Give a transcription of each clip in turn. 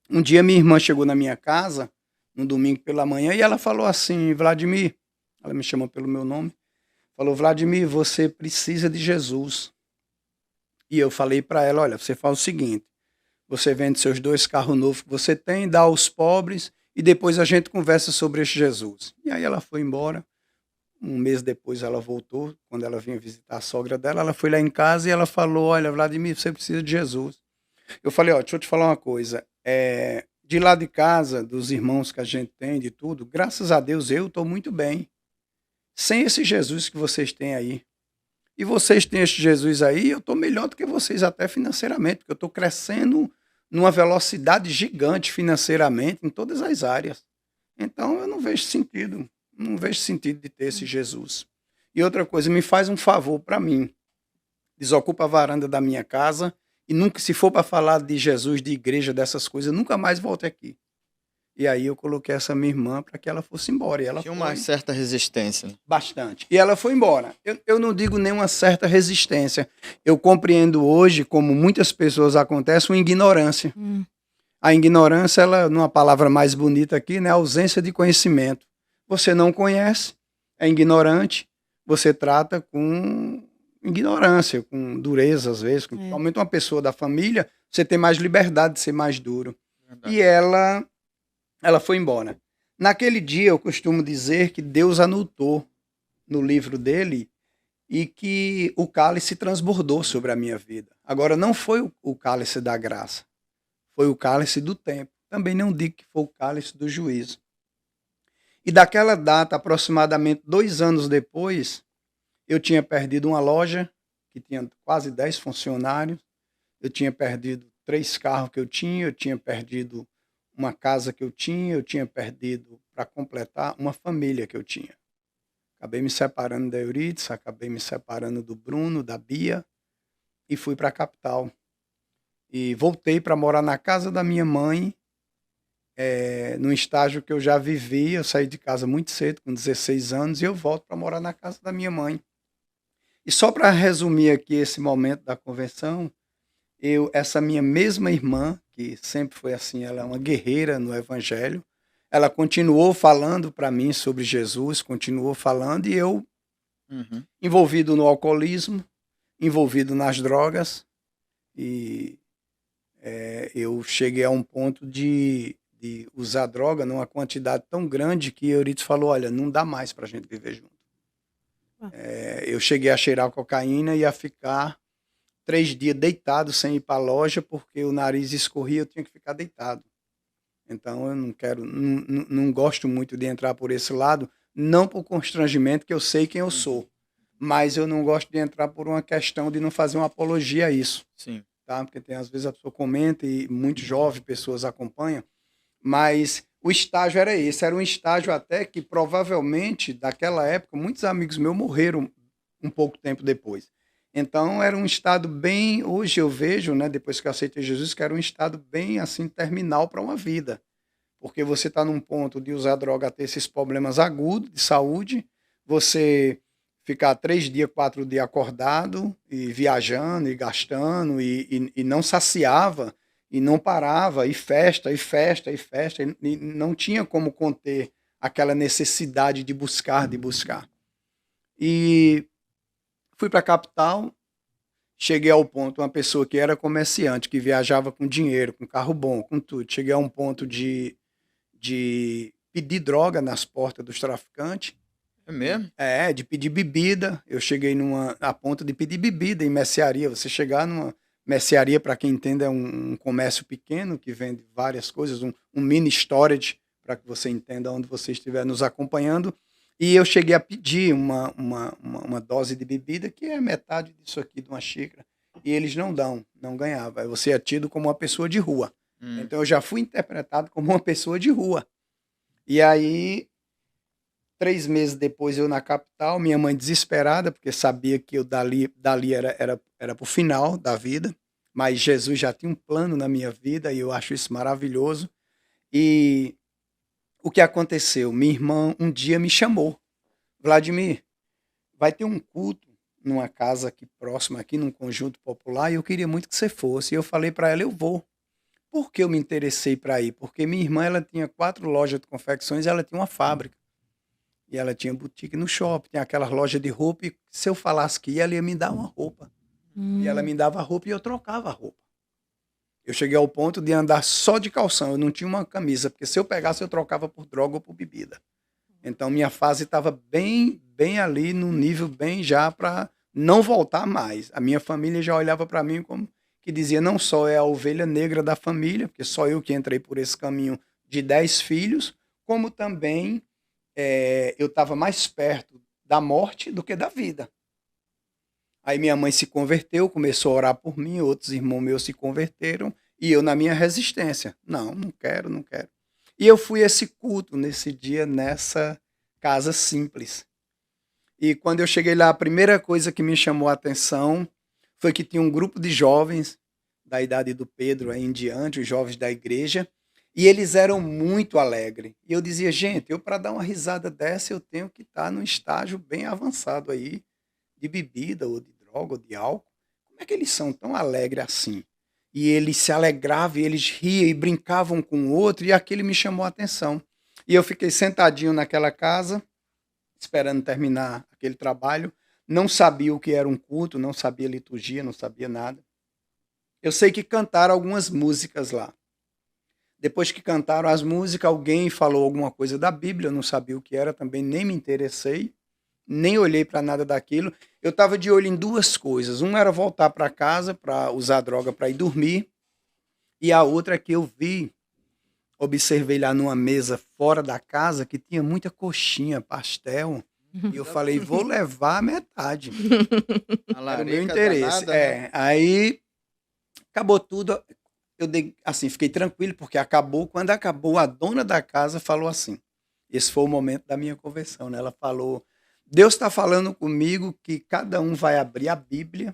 Um dia minha irmã chegou na minha casa, no domingo pela manhã, e ela falou assim: Vladimir, ela me chama pelo meu nome, falou: Vladimir, você precisa de Jesus. E eu falei para ela: olha, você faz o seguinte, você vende seus 2 carros novos que você tem, dá aos pobres e depois a gente conversa sobre esse Jesus. E aí ela foi embora. Um mês depois ela voltou, quando ela vinha visitar a sogra dela, ela foi lá em casa e ela falou: olha, Vladimir, você precisa de Jesus. Eu falei: ó, deixa eu te falar uma coisa. De lá de casa, dos irmãos que a gente tem, de tudo, graças a Deus eu estou muito bem. Sem esse Jesus que vocês têm aí. E vocês têm esse Jesus aí, eu estou melhor do que vocês até financeiramente, porque eu estou crescendo numa velocidade gigante financeiramente em todas as áreas. Então eu não vejo sentido, não vejo sentido de ter esse Jesus. E outra coisa, me faz um favor para mim, desocupa a varanda da minha casa e nunca, se for para falar de Jesus, de igreja, dessas coisas, nunca mais volte aqui. E aí eu coloquei essa minha irmã para que ela fosse embora. E ela Tinha uma foi. certa resistência, né? Bastante. E ela foi embora. Eu não digo nenhuma certa resistência. Eu compreendo hoje, como muitas pessoas acontece, uma ignorância. A ignorância, ela, numa palavra mais bonita aqui, né, a ausência de conhecimento. Você não conhece, é ignorante, você trata com ignorância, com dureza às vezes, principalmente uma pessoa da família, você tem mais liberdade de ser mais duro. Verdade. E ela foi embora. Naquele dia eu costumo dizer que Deus anotou no livro dele e que o cálice transbordou sobre a minha vida. Agora, não foi o cálice da graça, foi o cálice do tempo. Também não digo que foi o cálice do juízo. E daquela data, aproximadamente 2 anos depois, eu tinha perdido uma loja que tinha quase 10 funcionários, eu tinha perdido 3 carros que eu tinha perdido uma casa que eu tinha perdido, para completar, uma família que eu tinha. Acabei me separando da Euridice, acabei me separando do Bruno, da Bia, e fui para a capital. E voltei para morar na casa da minha mãe, num estágio que eu já vivi. Eu saí de casa muito cedo, com 16 anos, e eu volto para morar na casa da minha mãe. E só para resumir aqui esse momento da convenção, essa minha mesma irmã, que sempre foi assim, ela é uma guerreira no evangelho, ela continuou falando para mim sobre Jesus, continuou falando, e eu Uhum. envolvido no alcoolismo, envolvido nas drogas, e eu cheguei a um ponto de usar droga numa quantidade tão grande que Euridice falou: olha, não dá mais para a gente viver junto. Eu cheguei a cheirar cocaína e a ficar 3 dias deitado sem ir para a loja, porque o nariz escorria, eu tinha que ficar deitado. Então eu não quero, não gosto muito de entrar por esse lado, não por constrangimento, que eu sei quem eu sou, mas eu não gosto de entrar por uma questão de não fazer uma apologia a isso, Sim. tá? Porque tem, às vezes a pessoa comenta e muito jovem, pessoas acompanham, mas o estágio era esse, era um estágio até que provavelmente, daquela época, muitos amigos meus morreram um pouco tempo depois. Então era um estado bem, hoje eu vejo, né, depois que eu aceitei Jesus, que era um estado bem assim terminal para uma vida, porque você está num ponto de usar droga a ter esses problemas agudos de saúde, você ficar 3 dias, 4 dias acordado e viajando e gastando e não saciava e não parava, e festa, e festa, e festa, e não tinha como conter aquela necessidade de buscar, de buscar. E fui para a capital, cheguei ao ponto, uma pessoa que era comerciante, que viajava com dinheiro, com carro bom, com tudo, cheguei a um ponto de pedir droga nas portas dos traficantes, É mesmo? de pedir bebida. Eu cheguei a ponto de pedir bebida em mercearia. Você chegar numa mercearia, para quem entende, é um comércio pequeno que vende várias coisas, um mini storage, para que você entenda onde você estiver nos acompanhando. E eu cheguei a pedir uma dose de bebida, que é metade disso aqui, de uma xícara, e eles não dão, não ganhava. Você é tido como uma pessoa de rua. Hum. Então eu já fui interpretado como uma pessoa de rua. E aí, 3 meses depois, eu na capital, minha mãe desesperada, porque sabia que eu dali era para o final da vida, mas Jesus já tinha um plano na minha vida e eu acho isso maravilhoso. E o que aconteceu? Minha irmã um dia me chamou: Vladimir, vai ter um culto numa casa aqui próxima, aqui num conjunto popular, e eu queria muito que você fosse. E eu falei para ela: eu vou. Por que eu me interessei para ir? Porque minha irmã ela tinha 4 lojas de confecções e ela tinha uma fábrica. E ela tinha boutique no shopping, tinha aquelas lojas de roupa, e se eu falasse que ia, ela ia me dar uma roupa. E ela me dava a roupa e eu trocava a roupa. Eu cheguei ao ponto de andar só de calção, eu não tinha uma camisa, porque se eu pegasse, eu trocava por droga ou por bebida. Então minha fase estava bem ali, num nível bem já para não voltar mais. A minha família já olhava para mim como que dizia, não só é a ovelha negra da família, porque só eu que entrei por esse caminho de 10 filhos, como também eu estava mais perto da morte do que da vida. Aí minha mãe se converteu, começou a orar por mim, outros irmãos meus se converteram, e eu na minha resistência. Não, não quero, não quero. E eu fui a esse culto nesse dia, nessa casa simples. E quando eu cheguei lá, a primeira coisa que me chamou a atenção foi que tinha um grupo de jovens, da idade do Pedro aí em diante, os jovens da igreja, e eles eram muito alegres. E eu dizia, gente, eu para dar uma risada dessa, eu tenho que estar num estágio bem avançado aí, de bebida, ou de droga, ou de álcool. Como é que eles são tão alegres assim? E eles se alegravam, e eles riam e brincavam com o outro, e aquilo me chamou a atenção. E eu fiquei sentadinho naquela casa, esperando terminar aquele trabalho. Não sabia o que era um culto, não sabia liturgia, não sabia nada. Eu sei que cantaram algumas músicas lá. Depois que cantaram as músicas, alguém falou alguma coisa da Bíblia, eu não sabia o que era, também nem me interessei, nem olhei para nada daquilo. Eu estava de olho em duas coisas. Uma era voltar para casa para usar droga para ir dormir, e a outra é que eu vi, observei lá numa mesa fora da casa que tinha muita coxinha, pastel, e eu falei, vou levar a metade. A Era o meu larica interesse. danada, né? Aí acabou tudo. Eu dei, assim, fiquei tranquilo, porque acabou. Quando acabou, a dona da casa falou assim. Esse foi o momento da minha conversão, né? Ela falou: Deus está falando comigo que cada um vai abrir a Bíblia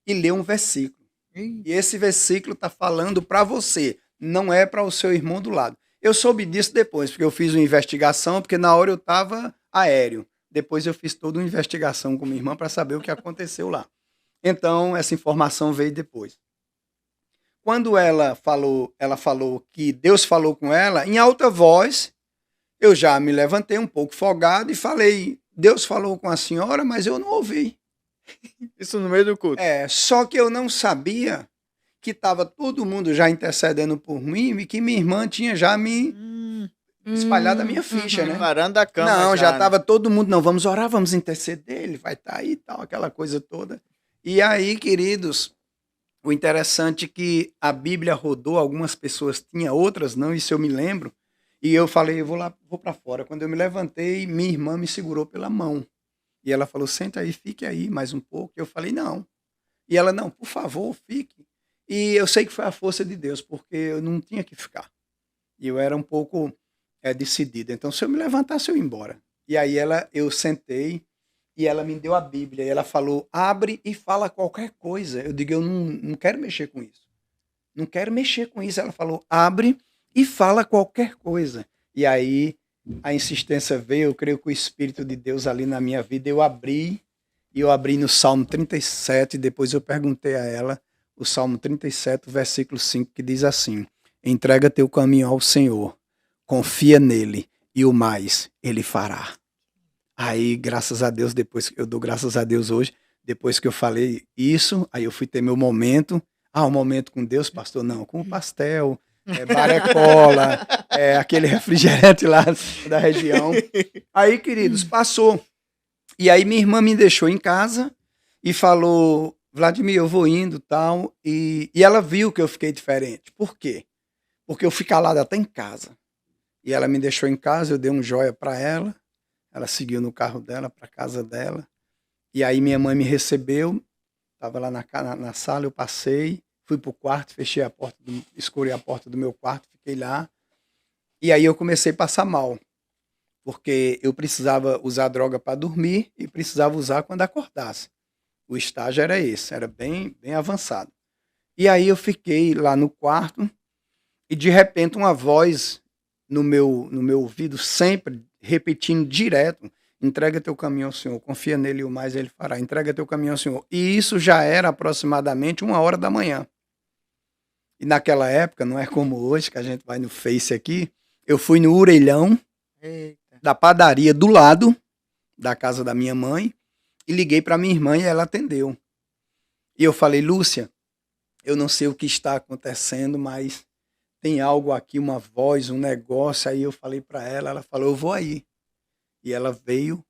e ler um versículo. Ih, E esse versículo está falando para você, não é para o seu irmão do lado. Eu soube disso depois, porque eu fiz uma investigação, porque na hora eu estava aéreo. Depois eu fiz toda uma investigação com minha irmã para saber o que aconteceu lá. Então, essa informação veio depois. Quando ela falou que Deus falou com ela, em alta voz, eu já me levantei um pouco folgado e falei, Deus falou com a senhora, mas eu não ouvi. isso no meio do culto. Só que eu não sabia que estava todo mundo já intercedendo por mim e que minha irmã tinha já me espalhado a minha ficha, né? Parando da cama Não, já né? estava todo mundo, não, vamos orar, vamos interceder, ele vai estar aí e tal, aquela coisa toda. E aí, queridos, o interessante é que a Bíblia rodou, algumas pessoas tinham, outras não, isso eu me lembro. E eu falei, eu vou lá, vou para fora. Quando eu me levantei, minha irmã me segurou pela mão. E ela falou, senta aí, fique aí mais um pouco. Eu falei, não. E ela, não, por favor, fique. E eu sei que foi a força de Deus, porque eu não tinha que ficar. E eu era um pouco decidido. Então, se eu me levantasse, eu ia embora. E aí eu sentei e ela me deu a Bíblia. E ela falou, abre e fala qualquer coisa. Eu digo, eu não quero mexer com isso. Não quero mexer com isso. Ela falou, abre e fala qualquer coisa. E aí a insistência veio, eu creio que o Espírito de Deus ali na minha vida, eu abri no Salmo 37, depois eu perguntei a ela, o Salmo 37, versículo 5, que diz assim, entrega teu caminho ao Senhor, confia nele e o mais ele fará. Aí, graças a Deus, eu dou graças a Deus hoje, depois que eu falei isso, aí eu fui ter meu momento. Um momento com Deus, pastor? Não, com o pastel, barecola, aquele refrigerante lá da região. Aí, queridos, passou. E aí minha irmã me deixou em casa e falou, Vladimir, eu vou indo tal. E ela viu que eu fiquei diferente. Por quê? Porque eu fui calado até em casa. E ela me deixou em casa, eu dei um joia para ela. Ela seguiu no carro dela, para casa dela. E aí minha mãe me recebeu. Estava lá na sala, eu passei. Fui pro quarto, fechei a porta, escurei a porta do meu quarto, fiquei lá. E aí eu comecei a passar mal. Porque eu precisava usar droga para dormir e precisava usar quando acordasse. O estágio era esse, era bem avançado. E aí eu fiquei lá no quarto e de repente uma voz no meu ouvido, sempre repetindo direto, entrega teu caminho ao Senhor, confia nele e o mais ele fará, entrega teu caminho ao Senhor. E isso já era aproximadamente 1h da manhã. E naquela época, não é como hoje, que a gente vai no Face aqui, eu fui no orelhão Eita. da padaria do lado da casa da minha mãe e liguei para minha irmã e ela atendeu. E eu falei, Lúcia, eu não sei o que está acontecendo, mas tem algo aqui, uma voz, um negócio. Aí eu falei para ela, ela falou, eu vou aí. E ela veio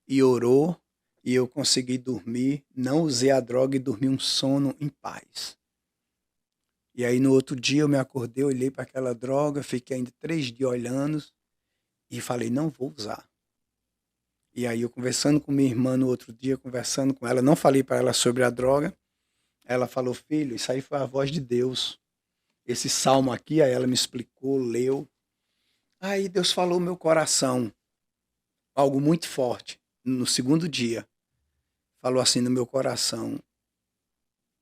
e orou e eu consegui dormir, não usei a droga e dormi um sono em paz. E aí no outro dia eu me acordei, olhei para aquela droga, fiquei ainda 3 dias olhando e falei, não vou usar. E aí eu conversando com minha irmã no outro dia, conversando com ela, não falei para ela sobre a droga, ela falou, filho, isso aí foi a voz de Deus. Esse salmo aqui, aí ela me explicou, leu. Aí Deus falou no meu coração, algo muito forte, no segundo dia. Falou assim no meu coração,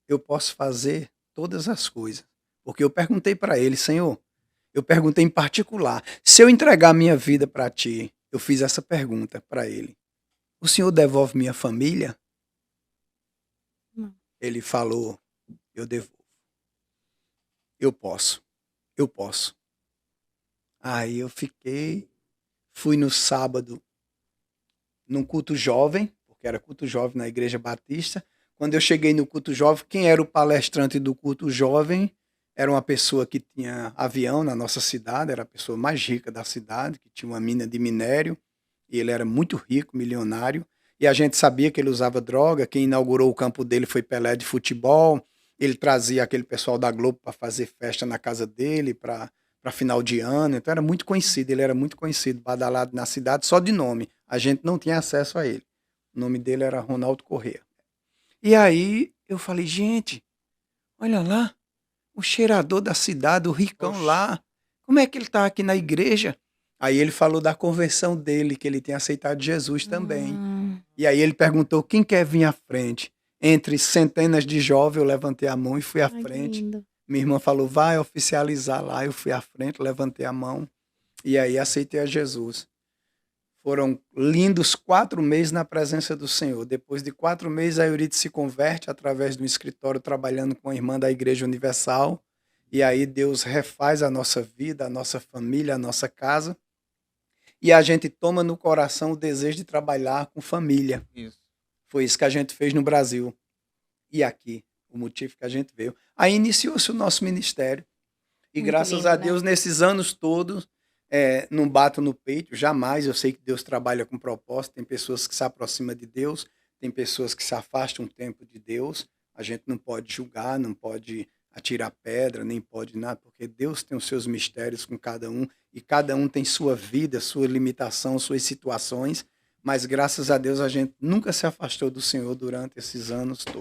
eu posso fazer todas as coisas. Porque eu perguntei para ele, Senhor, eu perguntei em particular, se eu entregar minha vida para ti, eu fiz essa pergunta para ele, o Senhor devolve minha família? Não. Ele falou, eu devolvo. Eu posso, eu posso. Aí eu fui no sábado, num culto jovem, porque era culto jovem na Igreja Batista. Quando eu cheguei no culto jovem, quem era o palestrante do culto jovem era uma pessoa que tinha avião na nossa cidade, era a pessoa mais rica da cidade, que tinha uma mina de minério, e ele era muito rico, milionário, e a gente sabia que ele usava droga. Quem inaugurou o campo dele foi Pelé de futebol, ele trazia aquele pessoal da Globo para fazer festa na casa dele, para final de ano, então era muito conhecido, ele era muito conhecido, badalado na cidade, só de nome, a gente não tinha acesso a ele. O nome dele era Ronaldo Corrêa. E aí eu falei, gente, olha lá, o cheirador da cidade, o ricão Oxe. lá, como é que ele está aqui na igreja? Aí ele falou da conversão dele, que ele tinha aceitado Jesus também. E aí ele perguntou quem quer vir à frente. Entre centenas de jovens, eu levantei a mão e fui à Ai, que frente. lindo. Minha irmã falou, vai oficializar lá. Eu fui à frente, levantei a mão e aí aceitei a Jesus. Foram lindos 4 meses na presença do Senhor. Depois de 4 meses, a Euridice se converte através de um escritório trabalhando com a irmã da Igreja Universal. E aí Deus refaz a nossa vida, a nossa família, a nossa casa. E a gente toma no coração o desejo de trabalhar com família. Isso. Foi isso que a gente fez no Brasil. E aqui, o motivo que a gente veio. Aí iniciou-se o nosso ministério. E Muito graças lindo, a né? Deus, nesses anos todos, não bato no peito, jamais. Eu sei que Deus trabalha com propósito. Tem pessoas que se aproximam de Deus, tem pessoas que se afastam um tempo de Deus. A gente não pode julgar, não pode atirar pedra, nem pode nada, porque Deus tem os seus mistérios com cada um, e cada um tem sua vida, sua limitação, suas situações. Mas graças a Deus a gente nunca se afastou do Senhor durante esses anos todos.